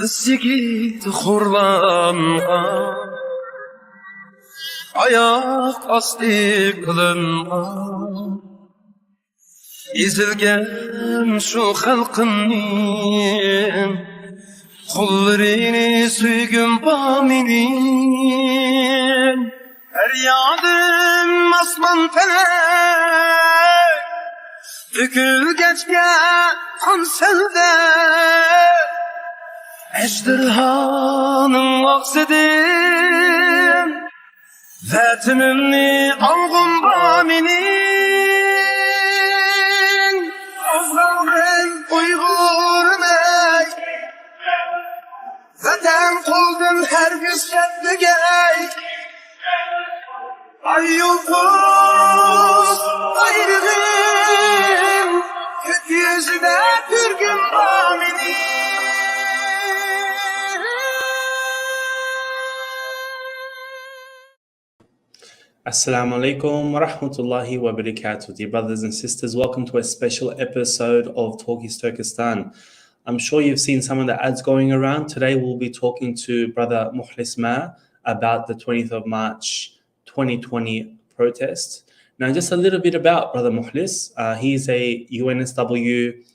Yigit xurlangan, ayak asti qilingan, ezilgan shu xalqimning qo'llarini suygim bor mening. Feryadim osmon felek to'kilgachga qonselda, ejderhanın vaqsidim vatanimni olg'im bor mening. O'zg'alg'in Uyg'urman, vatan qo'ldim hargiz chatligay. Ay yulquz ayrılığım, gökyüzüne pürgüm bor mening. Assalamu alaikum wa rahmatullahi wa barakatuh. Dear brothers and sisters, welcome to a special episode of Talkies Turkestan. I'm sure you've seen some of the ads going around. Today we'll be talking to Brother Mukhlis Mah about the 20th of March 2020 protest. Now, just a little bit about Brother Mukhlis. He's a UNSW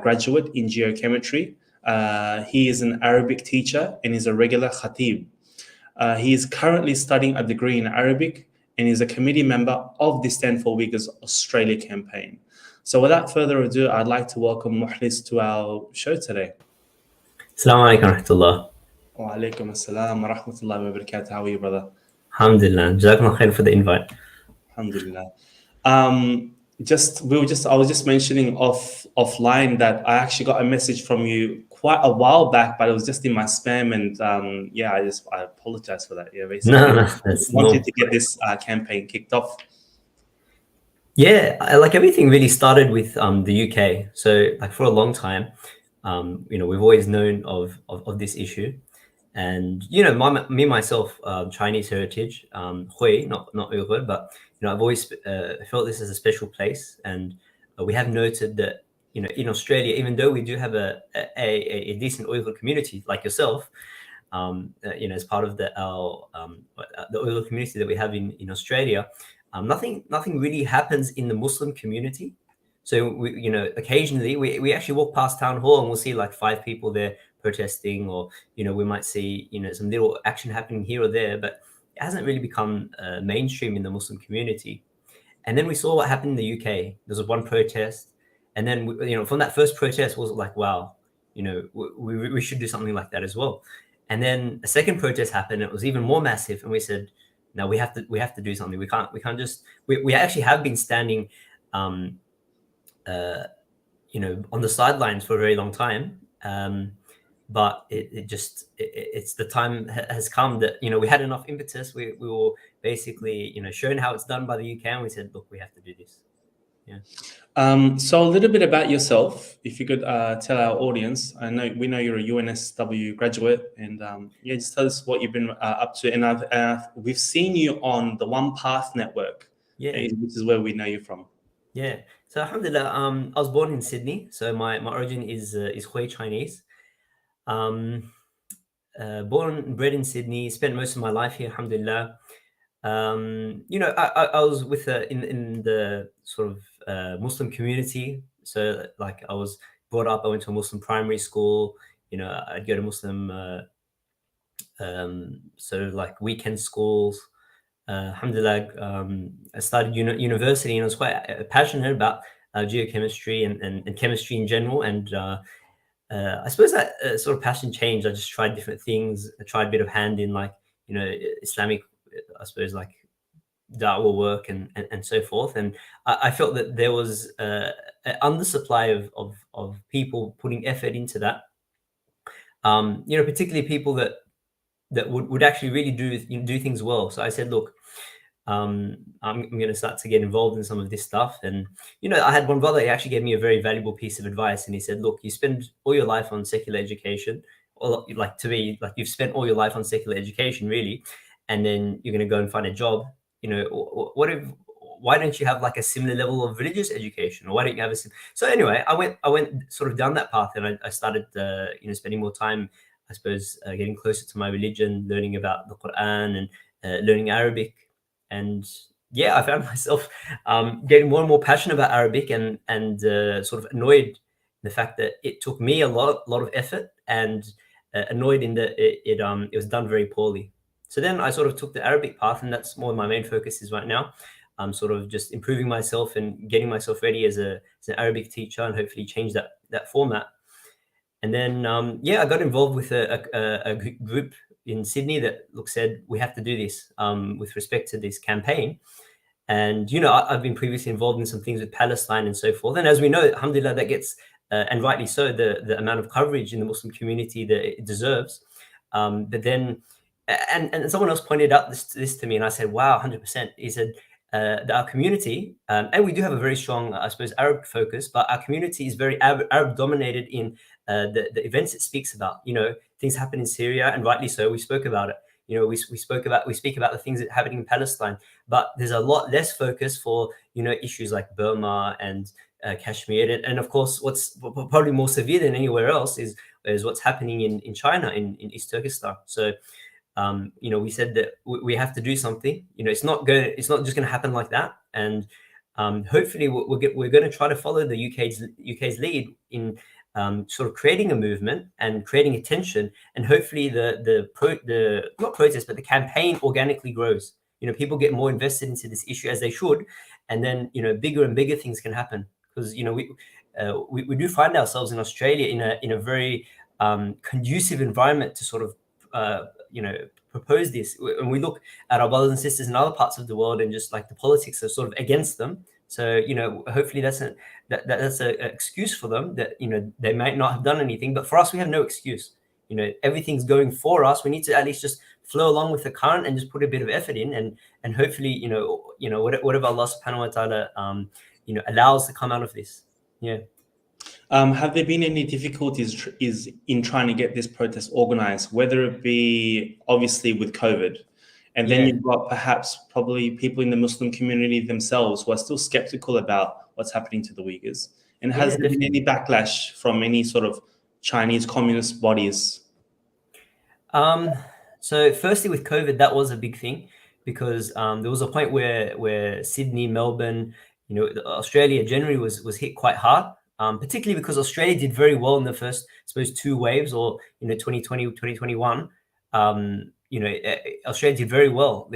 graduate in geochemistry. He is an Arabic teacher and is a regular khatib. He is currently studying a degree in Arabic and is a committee member of the Stand4Uyghurs Australia campaign. So without further ado, I'd like to welcome Mukhlis to our show today. Assalamu alaikum wa rahmatullah. Wa alaikum assalam wa rahmatullahi wa barakatuh. How are you, brother? Alhamdulillah. Jazakumullah khair for the invite. Alhamdulillah. I was just mentioning offline that I actually got a message from you quite a while back, but it was just in my spam, and I apologize for that. Yeah, basically, No, that's wanted to get this campaign kicked off. Yeah, like everything really started with the UK. So like for a long time, we've always known of this issue, and me myself, Chinese heritage, Hui, not Uyghur, but I've always felt this as a special place, and we have noted that in Australia, even though we do have a decent Uyghur community like yourself, as part of the Uyghur community that we have in Australia, nothing really happens in the Muslim community. So we, occasionally we actually walk past town hall and we'll see like 5 people there protesting, or we might see some little action happening here or there, but it hasn't really become mainstream in the Muslim community. And then we saw what happened in the UK. There was one protest, and then from that first protest was like, wow, we should do something like that as well. And then a second protest happened. It was even more massive, and we said, no, we have to do something. We can't just. We actually have been standing, on the sidelines for a very long time. But it's the time has come that we had enough impetus. We were basically shown how it's done by the UK, and we said, look, we have to do this. Yeah. So a little bit about yourself, if you could tell our audience. We know you're a UNSW graduate, and just tell us what you've been up to. And we've seen you on the One Path network, which is where we know you from. Yeah. So alhamdulillah, I was born in Sydney, so my origin is Hui Chinese. Born and bred in Sydney, spent most of my life here, alhamdulillah. I was with in the sort of Muslim community. So like I was brought up, I went to a Muslim primary school. I'd go to Muslim sort of like weekend schools. Alhamdulillah, I started university, and I was quite passionate about geochemistry and chemistry in general. And I suppose that sort of passion changed. I just tried different things. I tried a bit of hand in like Islamic, I suppose, like da'wah work and so forth. And I felt that there was an undersupply of people putting effort into that. Particularly people that would actually really do things well. So I said, look, I'm going to start to get involved in some of this stuff. And I had one brother. He actually gave me a very valuable piece of advice, and he said, look, you spend all your life on secular education, or like to me, like you've spent all your life on secular education, really, and then you're going to go and find a job. Why don't you have like a similar level of religious education, or why don't you have so anyway, I went sort of down that path, and I started spending more time I suppose, getting closer to my religion, learning about the Quran and learning Arabic. And yeah, I found myself getting more and more passionate about Arabic and sort of annoyed in the fact that it took me a lot of effort, and annoyed in that it was done very poorly. So then I sort of took the Arabic path, and that's more my main focus is right now. I'm sort of just improving myself and getting myself ready as an Arabic teacher, and hopefully change that format. And then yeah, I got involved with a group in Sydney that said we have to do this with respect to this campaign. And I've been previously involved in some things with Palestine and so forth. And as we know, alhamdulillah, that gets and rightly so, the amount of coverage in the Muslim community that it deserves. But then, and someone else pointed out this to me, and I said, "Wow, 100%." He said that our community, and we do have a very strong, I suppose, Arab focus, but our community is very Arab dominated in the events it speaks about. Things happen in Syria, and rightly so. We spoke about it. We speak about the things that are happening in Palestine, but there's a lot less focus for issues like Burma and Kashmir, and of course, what's probably more severe than anywhere else is what's happening in China, in East Turkestan. So, we said that we have to do something. It's not just going to happen like that, and hopefully, we're going to try to follow the UK's lead in sort of creating a movement and creating attention, and hopefully the not protest, but the campaign organically grows. People get more invested into this issue, as they should, and then bigger and bigger things can happen. Because we do find ourselves in Australia in a very conducive environment to sort of propose this. When we look at our brothers and sisters in other parts of the world, and just like the politics are sort of against them. So hopefully that's an excuse for them, that they might not have done anything, but for us we have no excuse. Everything's going for us. We need to at least just flow along with the current and just put a bit of effort in, and hopefully whatever Allah subhanahu wa ta'ala allows to come out of this. Yeah. Have there been any difficulties in trying to get this protest organized, whether it be obviously with COVID, and then you've got perhaps probably people in the Muslim community themselves who are still skeptical about what's happening to the Uyghurs? And has there been any backlash from any sort of Chinese communist bodies? So firstly, with COVID, that was a big thing, because there was a point where Sydney, Melbourne, Australia generally was hit quite hard. Particularly because Australia did very well in the first, I suppose, two waves, or 2020, 2021. Australia did very well.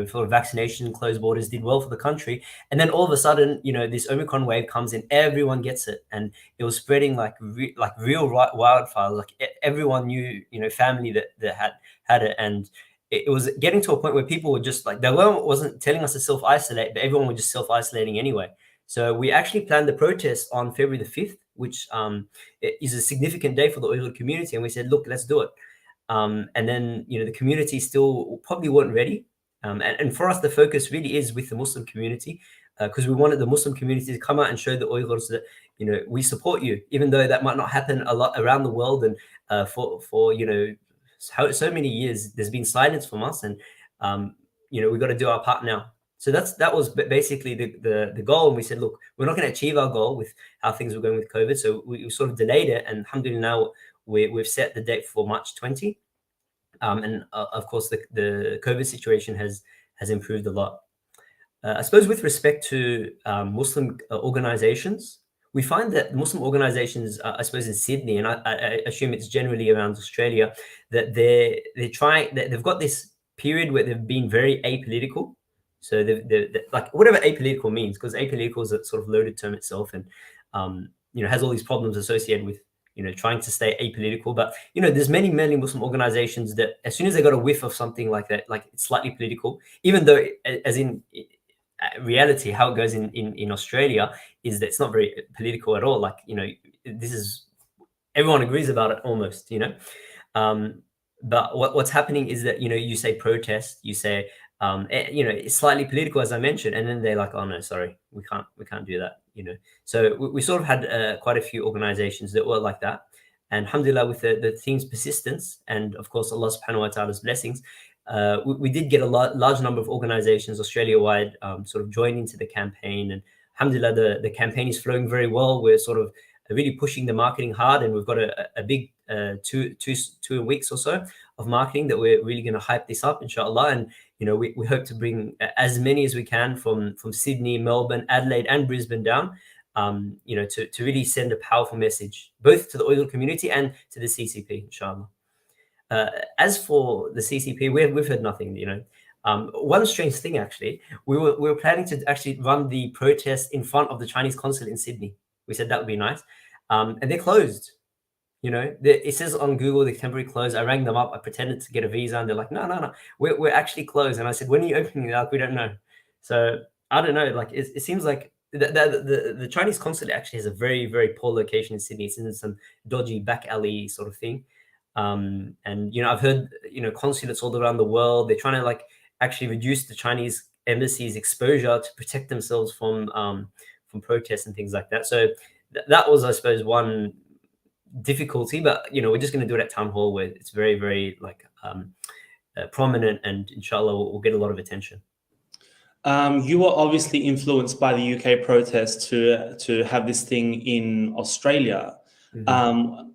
For vaccination, closed borders, did well for the country. And then all of a sudden, this Omicron wave comes in, everyone gets it, and it was spreading like real wildfire. Like everyone knew, family that had it, and it was getting to a point where people were just like, wasn't telling us to self-isolate, but everyone was just self-isolating anyway. So we actually planned the protest on February the 5th, which is a significant day for the Uyghur community. And we said, look, let's do it. And then, the community still probably weren't ready. And for us, the focus really is with the Muslim community, because we wanted the Muslim community to come out and show the Uyghurs that, we support you, even though that might not happen a lot around the world. And for so many years, there's been silence from us, and, we've got to do our part now. So that was basically the goal. And we said, look, we're not going to achieve our goal with how things were going with COVID. So we sort of delayed it. And alhamdulillah, now we've set the date for March 20. And of course, the COVID situation has improved a lot. I suppose with respect to Muslim organizations, we find that Muslim organizations, I suppose in Sydney, and I assume it's generally around Australia, that they've got this period where they've been very apolitical. So they're like, whatever apolitical means, because apolitical is a sort of loaded term itself, and has all these problems associated with trying to stay apolitical. But there's many Muslim organizations that as soon as they got a whiff of something like that, like it's slightly political, even though as in reality, how it goes in Australia is that it's not very political at all. Like this is, everyone agrees about it almost. But what's happening is that you say protest, you say it's slightly political, as I mentioned, and then they're like, oh no, sorry, we can't do that. So we sort of had quite a few organizations that were like that, and alhamdulillah, with the team's persistence and of course Allah subhanahu wa ta'ala's blessings, we did get a large number of organizations Australia-wide sort of join into the campaign, and alhamdulillah, the campaign is flowing very well. We're sort of really pushing the marketing hard, and we've got a big two weeks or so of marketing that we're really going to hype this up, inshallah. And we hope to bring as many as we can from Sydney, Melbourne, Adelaide, and Brisbane down. To really send a powerful message both to the Uyghur community and to the CCP, inshallah. As for the CCP, we've heard nothing. One strange thing, actually, we were planning to actually run the protest in front of the Chinese consulate in Sydney. We said that would be nice, and they're closed. It says on Google they're temporarily closed. I rang them up. I pretended to get a visa, and they're like, no, we're actually closed. And I said, when are you opening it up? We don't know. So I don't know. Like it seems like the Chinese consulate actually has a very, very poor location in Sydney. It's in some dodgy back alley sort of thing. And I've heard consulates all around the world, they're trying to like actually reduce the Chinese embassy's exposure to protect themselves from protests and things like that. So that was, I suppose, one difficulty. But we're just going to do it at town hall, where it's very, very like prominent, and inshallah we'll get a lot of attention. You were obviously influenced by the UK protest to have this thing in Australia. Mm-hmm.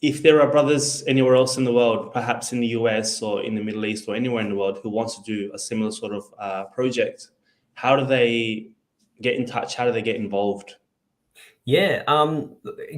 If there are brothers anywhere else in the world, perhaps in the US or in the Middle East or anywhere in the world, who wants to do a similar sort of project, how do they get in touch? How do they get involved? Yeah,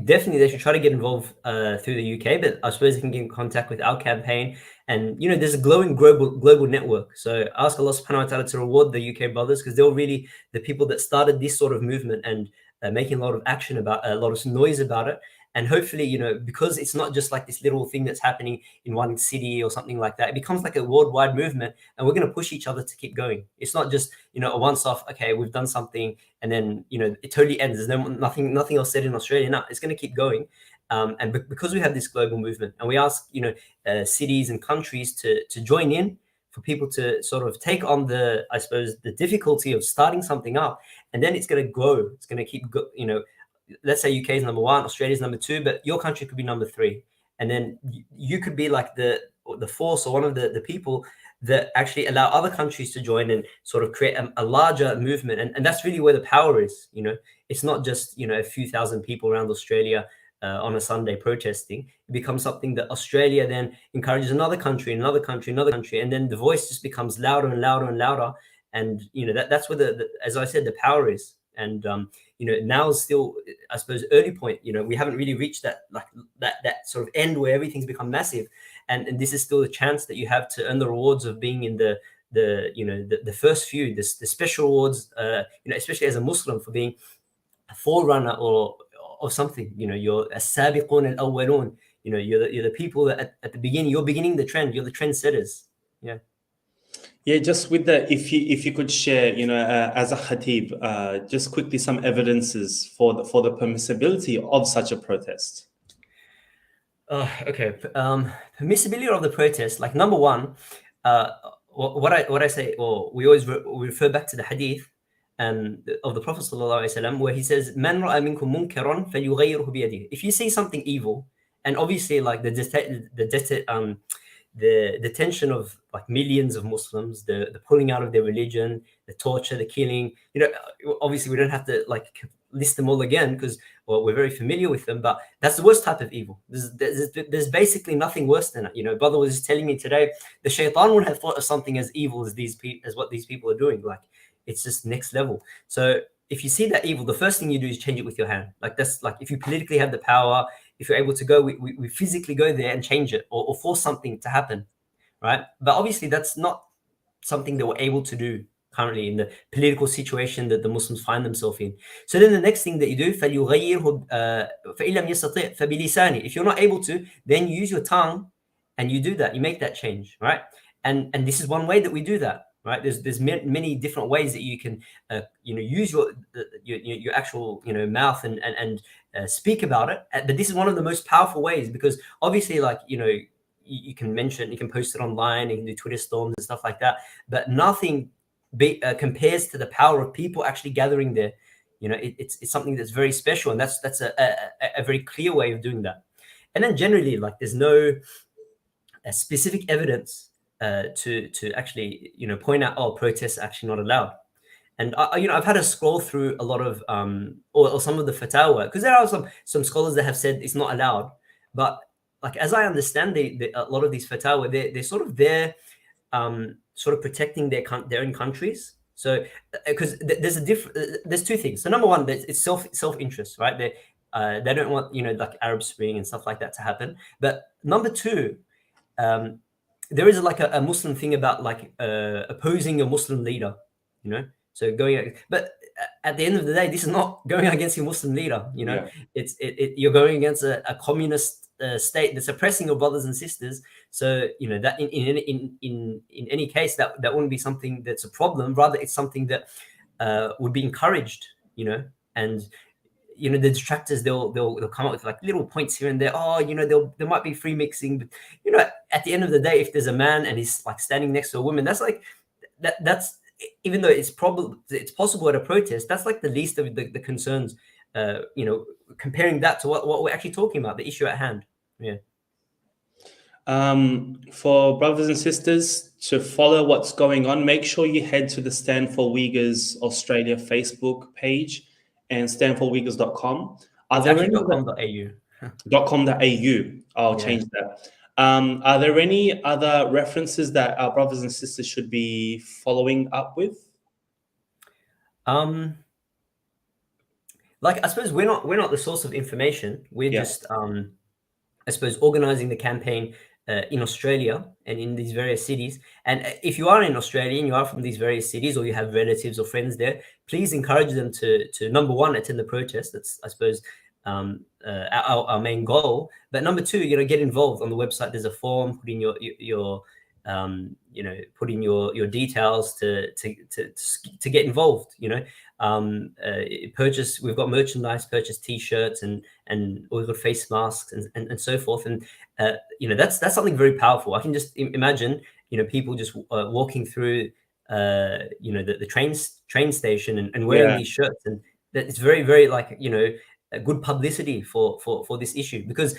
definitely they should try to get involved through the UK, but I suppose they can get in contact with our campaign. And there's a glowing global network. So ask Allah subhanahu wa ta'ala to reward the UK brothers, because they're really the people that started this sort of movement and making a lot of action about a lot of noise about it. And hopefully, because it's not just like this little thing that's happening in one city or something like that, it becomes like a worldwide movement, and we're going to push each other to keep going. It's not just, a once-off, okay, we've done something, and then, it totally ends. There's nothing else said in Australia. No, it's going to keep going. And because we have this global movement, and we ask, cities and countries to join in, for people to sort of take on the difficulty of starting something up, and then it's going to grow. It's going to keep, let's say UK is number 1, Australia is number 2, but your country could be number 3. And then you could be like the force, or one of the people that actually allow other countries to join and sort of create a larger movement. And that's really where the power is. It's not just, a few thousand people around Australia on a Sunday protesting. It becomes something that Australia then encourages another country, another country, another country. And then the voice just becomes louder and louder and louder. And, that's where as I said, the power is. And, now is still, I suppose, early point. We haven't really reached that sort of end where everything's become massive. And this is still a chance that you have to earn the rewards of being in the first few, the special rewards, especially as a Muslim, for being a forerunner or something. You're as-sabiqun al-awwalun. You're the people that at the beginning, you're beginning the trend. You're the trendsetters. Yeah. Yeah, just with that, if you could share, as a khatib, just quickly some evidences for the permissibility of such a protest. Okay. Permissibility of the protest, like number one, what I say, or we always refer back to the hadith of the Prophet ﷺ, where he says, "Man ra'a minkum munkaran falyughayyirhu biyadihi." If you see something evil, and obviously like the detention of like millions of Muslims, the pulling out of their religion, the torture, the killing, obviously we don't have to like list them all again, because we're very familiar with them, but that's the worst type of evil. There's basically nothing worse than it. Brother was just telling me today, the shaitan wouldn't have thought of something as evil as what these people are doing. Like, it's just next level. So if you see that evil, the first thing you do is change it with your hand. Like, that's like, if you politically have the power, if you're able to go, we physically go there and change it, or force something to happen, right? But obviously that's not something that we're able to do currently in the political situation that the Muslims find themselves in. So then the next thing that you do, فَلْيُغَيِّرْهُ فَإِن لَمْ يَسْتَطِعْ فَبِلِسَانِهِ. If you're not able to, then you use your tongue and you do that. You make that change, right? And this is one way that we do that, right? There's many different ways that you can use your actual mouth and speak about it. But this is one of the most powerful ways, because obviously, like, you can post it online, you can do Twitter storms and stuff like that, but nothing compares to the power of people actually gathering there. It's something that's very special, and that's a very clear way of doing that. And then generally, like, there's no specific evidence to actually point out, oh, protests are actually not allowed. And I've had to scroll through a lot of or some of the fatwa, because there are some scholars that have said it's not allowed, but like as I understand a lot of these fatwa, they're sort of there, sort of protecting their own countries. So because there's a there's two things. So number one, it's self interest, right? They don't want, you know, like Arab Spring and stuff like that to happen. But number two, um, there is like a Muslim thing about like opposing a Muslim leader, you know. So but at the end of the day, this is not going against your Muslim leader, you know. Yeah. You're going against a communist state that's oppressing your brothers and sisters. So you know that in any case, that wouldn't be something that's a problem. Rather, it's something that would be encouraged, you know. And you know, the detractors, they'll come up with like little points here and there. Oh, you know, there might be free mixing, but you know, at the end of the day, if there's a man and he's like standing next to a woman, that's like that's even though it's possible at a protest, that's like the least of the concerns. You know, comparing that to what we're actually talking about, the issue at hand. Yeah. For brothers and sisters to follow what's going on, make sure you head to the Stand4Uyghurs Australia Facebook page and stand4uyghurs.com. Are It's there actually any .com.au. .com.au? I'll Yeah. change that. Are there any other references that our brothers and sisters should be following up with? Like I suppose we're not the source of information. We're Yeah. just I suppose organizing the campaign in Australia and in these various cities. And if you are in Australia and you are from these various cities, or you have relatives or friends there, please encourage them to number one, attend the protest. That's, I suppose, our main goal. But number two, you know, get involved. On the website there's a form. Put in your you know, put in your details to get involved, you know. We've got merchandise, purchase t-shirts and we've got face masks and so forth. And you know, that's something very powerful. I can just imagine, you know, people just walking through you know, the train station and wearing these shirts, and that it's very, very, like, you know, a good publicity for this issue, because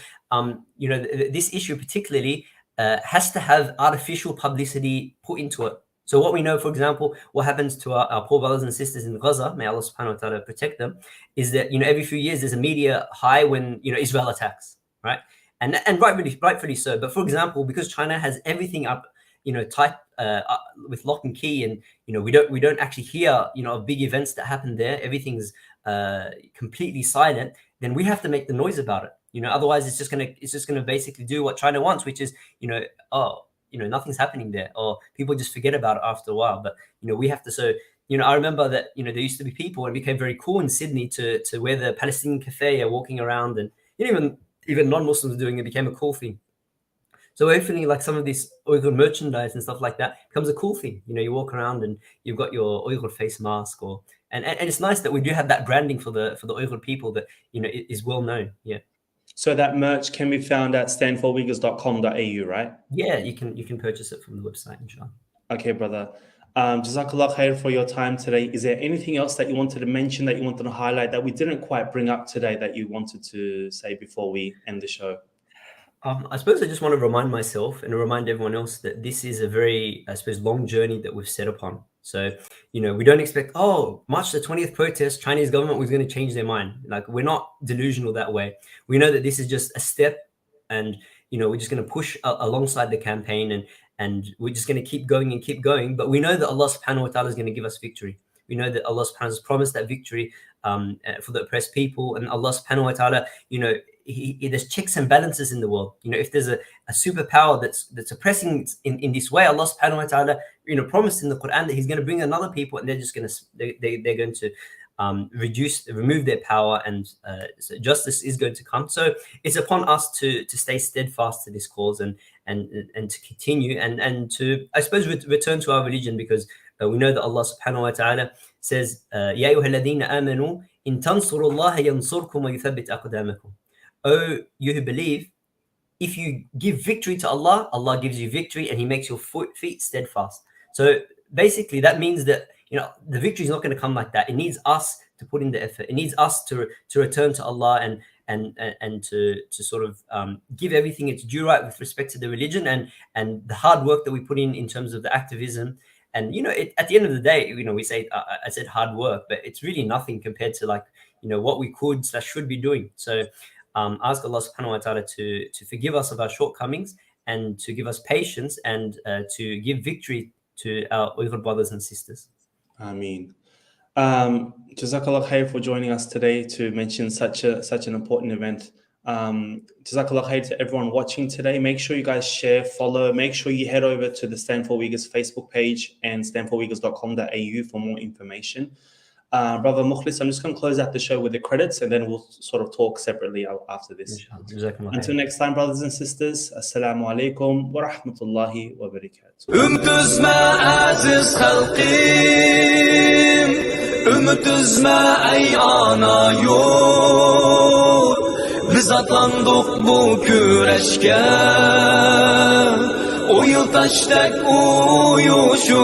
you know, this issue particularly has to have artificial publicity put into it. So what we know, for example, what happens to our poor brothers and sisters in Gaza, may Allah subhanahu wa ta'ala protect them, is that, you know, every few years there's a media high when, you know, Israel attacks, right? And rightfully so. But for example, because China has everything up, you know, tight with lock and key, and you know, we don't actually hear, you know, of big events that happen there. Everything's completely silent. Then we have to make the noise about it. You know, otherwise it's just gonna basically do what China wants, which is, you know, oh, you know, nothing's happening there, or people just forget about it after a while. But you know, we have to. So you know, I remember that, you know, there used to be people, and it became very cool in Sydney to wear the Palestinian cafe, walking around, and you know, even non-Muslims doing it became a cool thing. So hopefully, like some of this Uyghur merchandise and stuff like that becomes a cool thing. You know, you walk around and you've got your Uyghur face mask, or and it's nice that we do have that branding for the Uyghur people that, you know, is well known. Yeah. So that merch can be found at stand4uyghurs.com.au, right? Yeah, you can purchase it from the website, inshallah. Okay, brother. Jazakallah khair for your time today. Is there anything else that you wanted to mention, that you wanted to highlight, that we didn't quite bring up today, that you wanted to say before we end the show? I suppose I just want to remind myself and remind everyone else that this is a very, I suppose, long journey that we've set upon. So, you know, we don't expect, oh, March the 20th protest, Chinese government was going to change their mind. Like, we're not delusional that way. We know that this is just a step, and, you know, we're just going to push alongside the campaign, and we're just going to keep going and keep going. But we know that Allah subhanahu wa ta'ala is going to give us victory. We know that Allah subhanahu wa ta'ala has promised that victory for the oppressed people, and Allah subhanahu wa ta'ala, you know, there's checks and balances in the world. You know, if there's a superpower that's oppressing in this way, Allah subhanahu wa ta'ala, you know, promised in the Quran that He's going to bring another people, and they're just going to they're going to remove their power, and so justice is going to come. So it's upon us to stay steadfast to this cause, and to continue and to, I suppose, return to our religion, because we know that Allah subhanahu wa ta'ala says, Ya ayyuhalladhina amanu in tansurullaha yansurkum wa yuthabbit aqdamakum. Oh, you who believe, if you give victory to Allah, Allah gives you victory, and He makes your feet steadfast. So basically, that means that, you know, the victory is not going to come like that. It needs us to put in the effort. It needs us to return to Allah, and to sort of give everything its due right with respect to the religion, and the hard work that we put in terms of the activism. And you know, at the end of the day, you know, we say I said hard work, but it's really nothing compared to, like, you know, what we could/should be doing. So ask Allah subhanahu wa ta'ala to forgive us of our shortcomings and to give us patience and to give victory to our Uyghur brothers and sisters. Ameen. Jazakallah khair for joining us today to mention such an important event. Jazakallah khair to everyone watching today. Make sure you guys share, follow. Make sure you head over to the Stand4Uyghurs Facebook page and stand4uyghurs.com.au for more information. Brother Mukhlis, I'm just going to close out the show with the credits and then we'll sort of talk separately after this. Until next time, brothers and sisters, Assalamu alaikum wa rahmatullahi wa barakatuh. Üzme aziz halqim, ümit üzme ey ana yol. Biz atlandık bu güreşke, o yıl taştek uyuşup.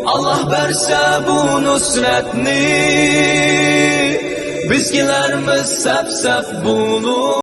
Allah verse bu nusretni, bizgilerimiz sep bulur.